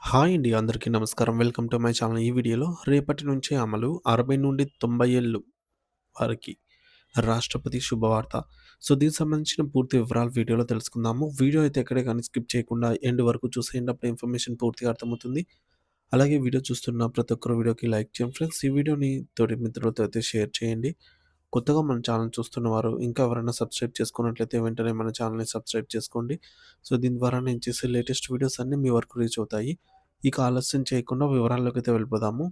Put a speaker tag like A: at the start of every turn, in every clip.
A: Hi అండి. అందరికీ నమస్కారం. Welcome to my channel. ఈ వీడియోలో రేపటి నుంచే అమలు 60 నుండి 90 ఏళ్ళు వారికి రాష్ట్రపతి శుభవార్త. దీనికి సంబంధించిన పూర్తి వివరాలు వీడియోలో తెలుసుకుందాము. వీడియో అయితే ఎక్కడే గాని స్కిప్ చేయకుండా ఎండ్ వరకు చూసేయండి. అప్పుడు ఇన్ఫర్మేషన్ పూర్తిగా అర్థమవుతుంది. అలాగే వీడియో చూస్తున్న ప్రతి ఒక్కరు వీడియోకి లైక్ చేయండి ఫ్రెండ్స్. ఈ వీడియోని తోటి మిత్రులతో అయితే షేర్ చేయండి. కొత్తగా మన ఛానల్ చూస్తున్నవారు ఇంకా ఎవరైనా సబ్స్క్రైబ్ చేసుకున్నట్లయితే వెంటనే మన ఛానల్‌ని సబ్స్క్రైబ్ చేసుకోండి. దీని ద్వారా నేను చేసే లేటెస్ట్ వీడియోస్ అన్నీ మీ వరకు రీచ్ అవుతాయి. ఇక ఆలస్యం చేయకుండా వివరాల్లోకైతే వెళ్ళిపోదాము.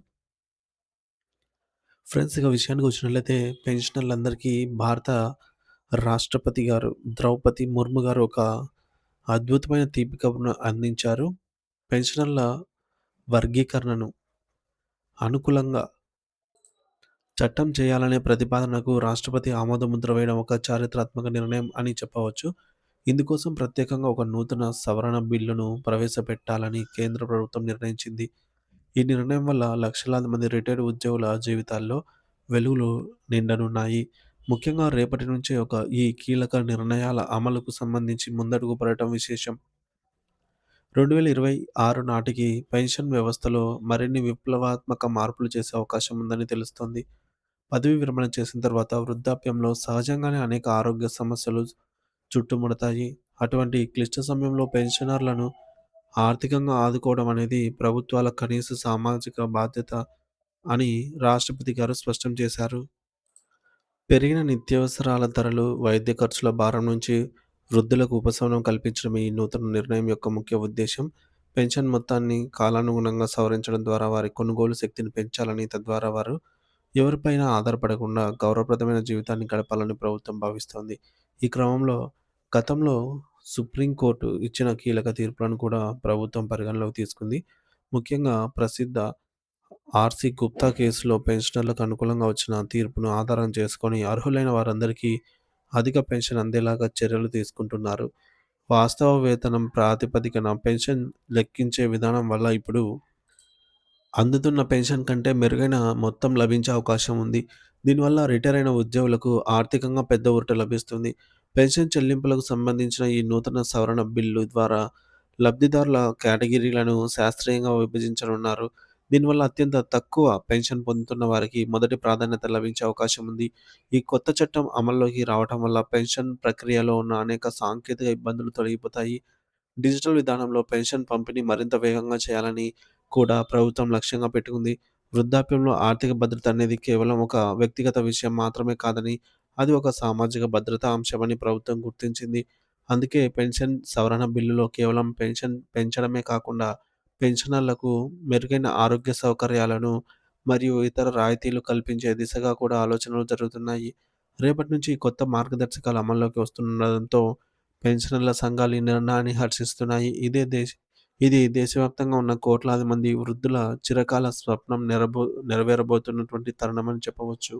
A: ఫ్రెండ్స్ ఇక విషయానికి వచ్చినట్లయితే పెన్షనర్లందరికీ భారత రాష్ట్రపతి గారు ద్రౌపది ముర్ము గారు ఒక అద్భుతమైన తీపి కబురును అందించారు. పెన్షనర్ల వర్గీకరణను అనుకూలంగా చట్టం చేయాలనే ప్రతిపాదనకు రాష్ట్రపతి ఆమోదముద్ర వేయడం ఒక చారిత్రాత్మక నిర్ణయం అని చెప్పవచ్చు. ఇందుకోసం ప్రత్యేకంగా ఒక నూతన సవరణ బిల్లును ప్రవేశపెట్టాలని కేంద్ర ప్రభుత్వం నిర్ణయించింది. ఈ నిర్ణయం వల్ల లక్షలాది మంది రిటైర్డ్ ఉద్యోగుల జీవితాల్లో వెలుగులు నిండనున్నాయి. ముఖ్యంగా రేపటి నుంచే ఈ కీలక నిర్ణయాల అమలుకు సంబంధించి ముందడుగు పడటం విశేషం. 2026 నాటికి పెన్షన్ వ్యవస్థలో మరిన్ని విప్లవాత్మక మార్పులు చేసే అవకాశం ఉందని తెలుస్తోంది. పదవీ విరమణ చేసిన తర్వాత వృద్ధాప్యంలో సహజంగానే అనేక ఆరోగ్య సమస్యలు చుట్టుముడతాయి. అటువంటి క్లిష్ట సమయంలో పెన్షనర్లను ఆర్థికంగా ఆదుకోవడం అనేది ప్రభుత్వాల కనీస సామాజిక బాధ్యత అని రాష్ట్రపతి గారు స్పష్టం చేశారు. పెరిగిన నిత్యావసరాల ధరలు, వైద్య ఖర్చుల భారం నుంచి వృద్ధులకు ఉపశమనం కల్పించడం ఈ నూతన నిర్ణయం యొక్క ముఖ్య ఉద్దేశ్యం. పెన్షన్ మొత్తాన్ని కాలానుగుణంగా సవరించడం ద్వారా వారి కొనుగోలు శక్తిని పెంచాలని, తద్వారా వారు ఎవరిపైనా ఆధారపడకుండా గౌరవప్రదమైన జీవితాన్ని గడపాలని ప్రభుత్వం భావిస్తోంది. ఈ క్రమంలో గతంలో సుప్రీంకోర్టు ఇచ్చిన కీలక తీర్పులను కూడా ప్రభుత్వం పరిగణలోకి తీసుకుంది. ముఖ్యంగా ప్రసిద్ధ ఆర్‌సి గుప్తా కేసులో పెన్షనర్లకు అనుకూలంగా వచ్చిన తీర్పును ఆధారం చేసుకొని అర్హులైన వారందరికీ అధిక పెన్షన్ అందేలాగా చర్యలు తీసుకుంటున్నారు. వాస్తవ వేతనం ప్రాతిపదికన పెన్షన్ లెక్కించే విధానం వల్ల ఇప్పుడు అందుతున్న పెన్షన్ కంటే మెరుగైన మొత్తం లభించే అవకాశం ఉంది. దీనివల్ల రిటైర్ అయిన ఉద్యోగులకు ఆర్థికంగా పెద్ద ఊరట లభిస్తుంది. పెన్షన్ చెల్లింపులకు సంబంధించిన ఈ నూతన సవరణ బిల్లు ద్వారా లబ్ధిదారుల కేటగిరీలను శాస్త్రీయంగా విభజించనున్నారు. దీనివల్ల అత్యంత తక్కువ పెన్షన్ పొందుతున్న వారికి మొదటి ప్రాధాన్యత లభించే అవకాశం ఉంది. ఈ కొత్త చట్టం అమల్లోకి రావటం వల్ల పెన్షన్ ప్రక్రియలో ఉన్న అనేక సాంకేతిక ఇబ్బందులు తొలగిపోతాయి. డిజిటల్ విధానంలో పెన్షన్ పంపిణీ మరింత వేగంగా చేయాలని కూడా ప్రభుత్వం లక్ష్యంగా పెట్టుకుంది. వృద్ధాప్యంలో ఆర్థిక భద్రత అనేది కేవలం ఒక వ్యక్తిగత విషయం మాత్రమే కాదని, అది ఒక సామాజిక భద్రతా అంశమని ప్రభుత్వం గుర్తించింది. అందుకే పెన్షన్ సవరణ బిల్లులో కేవలం పెన్షన్ పెంచడమే కాకుండా, పెన్షనర్లకు మెరుగైన ఆరోగ్య సౌకర్యాలను మరియు ఇతర రాయితీలు కల్పించే దిశగా కూడా ఆలోచనలు జరుగుతున్నాయి. రేపటి నుంచి ఈ కొత్త మార్గదర్శకాలు అమల్లోకి వస్తుండడంతో పెన్షనర్ల సంఘాలు ఈ నిర్ణయాన్ని హర్షిస్తున్నాయి. ఇది దేశవ్యాప్తంగా ఉన్న కోట్లాది మంది వృద్ధుల చిరకాల స్వప్నం నెరవేరబోతున్నటువంటి తరుణమని చెప్పవచ్చు.